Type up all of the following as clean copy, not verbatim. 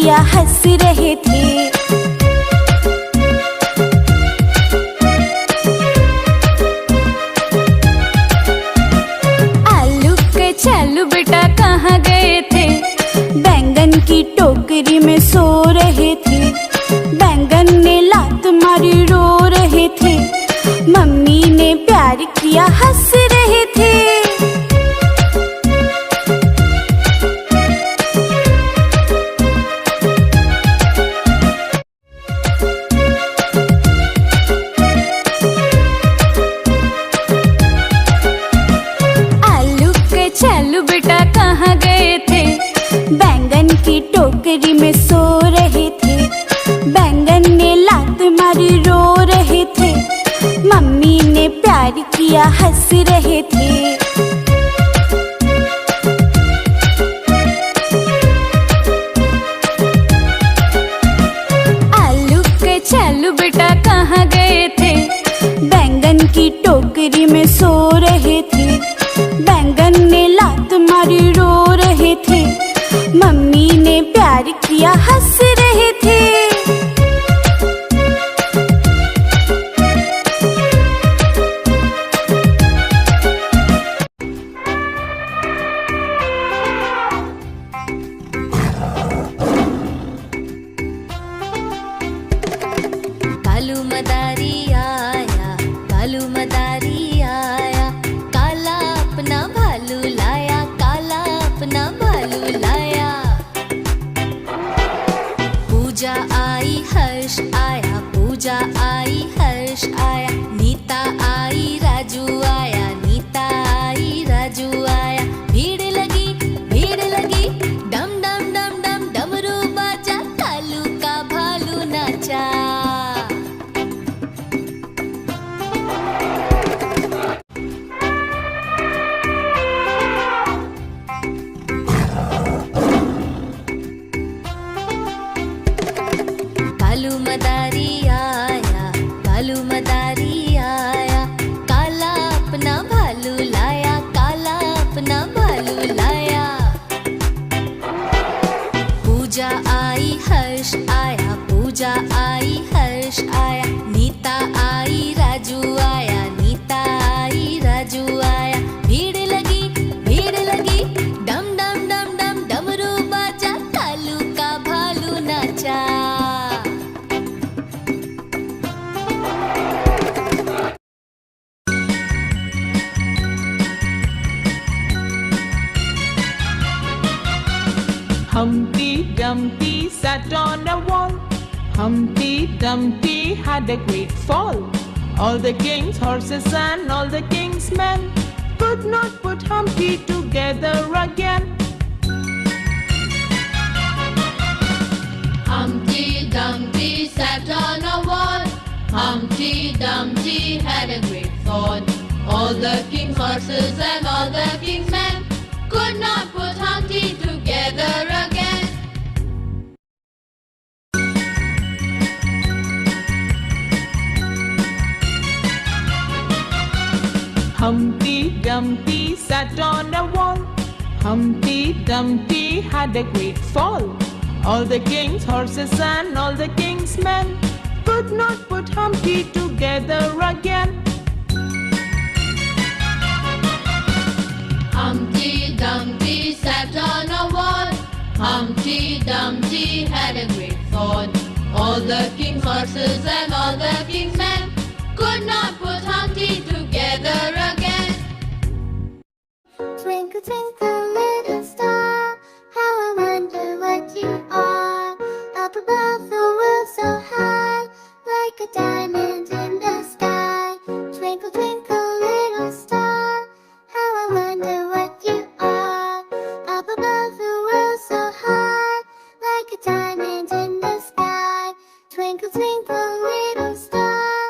किया हंस रहे थे। आलू के चालू बेटा कहाँ गए थे? बैंगन की टोकरी में सो रहे थे। बैंगन ने लात मारी रो रहे थे। मम्मी ने प्यार किया हंस रहे थे। आलू के चालू बेटा कहाँ गए थे? बैंगन की टोकरी में सो रहे थे। बैंगन ने लात मारी रो रहे थे। मम्मी ने प्यार किया हंस रहे थे। आलू के चालू बेटा कहाँ गए थे? बैंगन की टोकरी में सो रहे थे। बैंगन ने लात मारी रो रहे थे। मम्मी ने प्यार किया हंस रहे थे। कालू मदारी आया, कालू मदारी आया, काला अपना भालू लाया, काला अपना भालू लाया। पूजा आई हर्ष आया, पूजा आई हर्ष आया, नीता आई राजू आया, नीता आई राजू आया। भीड़ लगी डम डम डम डम डमरू बाजा, कालू का भालू नाचा। कालू मदारी आया, कालू मदारी आया, काला अपना भालू लाया, काला अपना भालू लाया। पूजा आई हर्ष आया, पूजा आई हर्ष आया, नीता आई राजू आया, नीता आई राजू आया। भीड़ लगी डम डम डम डम डमरू बाजा, कालू का भालू नाचा। Humpty Dumpty sat on a wall. Humpty Dumpty had a great fall. All the king's horses and all the king's men could not put Humpty together again. Humpty Dumpty sat on a wall. Humpty Dumpty had a great fall. All the king's horses and all the king's men could not put Humpty together again. Humpty Dumpty sat on a wall. Humpty Dumpty had a great fall. All the king's horses and all the king's men could not put Humpty together again. Humpty Dumpty sat on a wall. Humpty Dumpty had a great fall. All the king's horses and all the king's men could not put Humpty together again. Twinkle, twinkle, little star, how I wonder what you are. Up above the world so high, like a diamond in the sky. Twinkle, twinkle, little star, how I wonder what you are. Up above the world so high, like a diamond in the sky. Twinkle, twinkle, little star,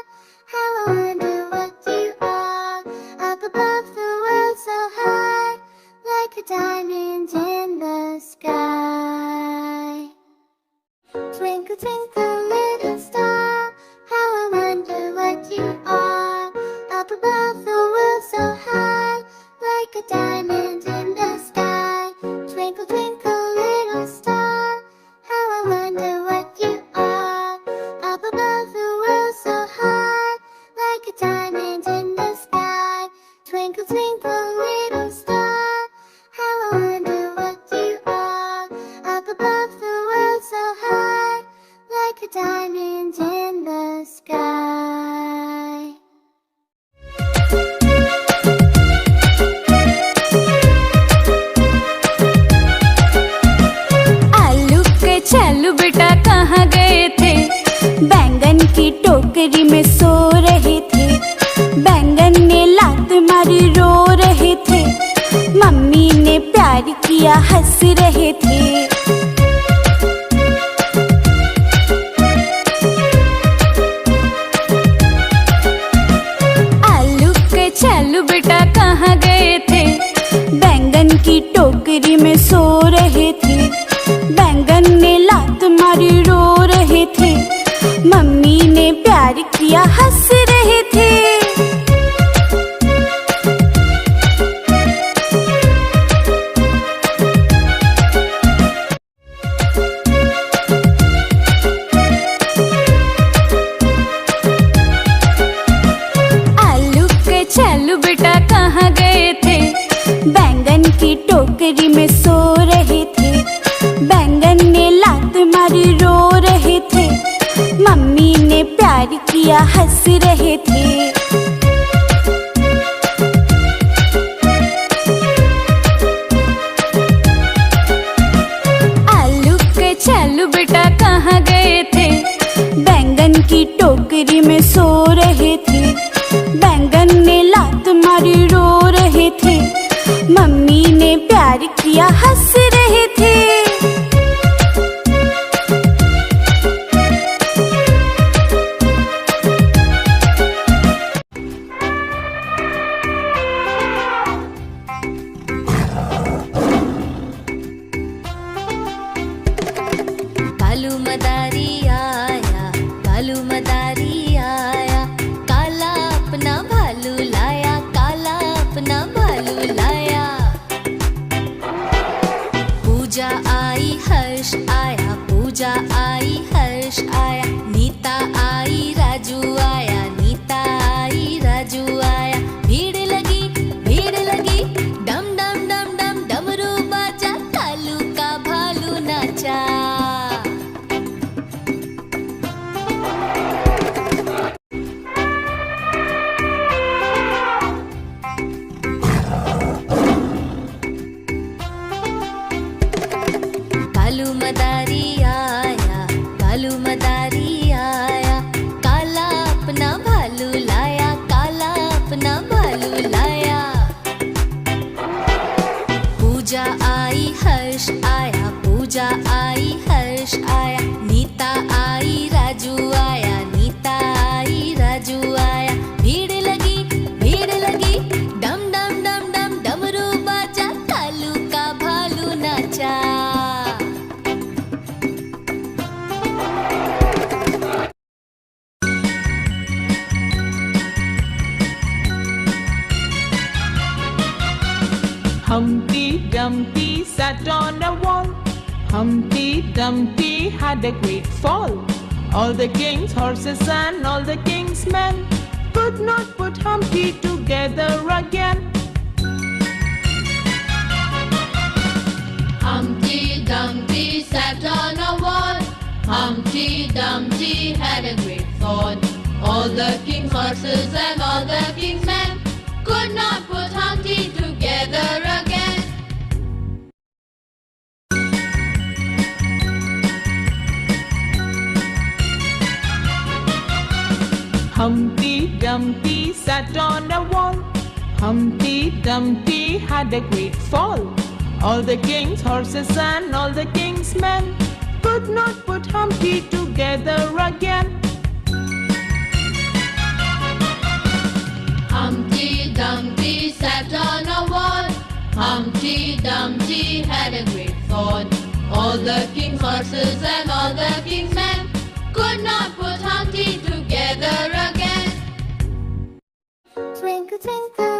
how I wonder what you are. Up above the world so high, like a diamond in the sky. Twinkle, twinkle, little star, how I wonder what you are. Up above the world so high, like a diamond in the sky. Twinkle, twinkle, little star, how I टोकरी में सो रहे थे। बैंगन ने लात मारी रो रहे थे। मम्मी ने प्यार किया हंस रहे थे। आलू के चालू बेटा कहाँ गए थे? बैंगन की टोकरी में सो रहे थे। बैंगन ने लात मारी रो रहे थे। मम्मी ने प्यार किया हंस रहे थे। आलू के चालू बेटा कहाँ गए थे? बैंगन की टोकरी में सो रहे थे। बैंगन ने लात मारी रो रहे थे। मम्मी ने प्यार किया हंस रहे थे। आलू के चालू बेटा कहाँ गए थे? बैंगन की टोकरी में सो रहे थे। बैंगन ने लात मारी रो रहे थे। मम्मी ने प्यार किया हंस रहे थे। कालू मदारी आया, कालू मदारी आया, काला अपना भालू लाया, काला अपना भालू लाया। पूजा आई हर्ष आया, पूजा आई हर्ष आया, नीता आई राजू आया, नीता आई राजू आया। भीड़ लगी डम डम डम डम डमरू बाजा, कालू का भालू नाचा। कालू मदारी आया, कालू मदारी आया, काला अपना भालू लाया, काला अपना भालू लाया। पूजा आई हर्ष आया, पूजा आई हर्ष आया, नीता आई राजू आया, नीता आई राजू आया। भीड़ लगी डम डम डम डम डमरू बाजा, कालू का भालू नाचा। Humpty Dumpty sat on a wall. Humpty Dumpty had a great fall. All the king's horses and all the king's men could not put Humpty together again. Humpty Dumpty sat on a wall. Humpty Dumpty had a great fall. All the king's horses and all the king's men could not put Humpty together again. Humpty Dumpty sat on a wall. Humpty Dumpty had a great fall. All the king's horses and all the king's men could not put Humpty together again. Humpty Dumpty sat on a wall. Humpty Dumpty had a great fall. All the king's horses and all the king's men could not put Humpty together again. Twinkle, twinkle,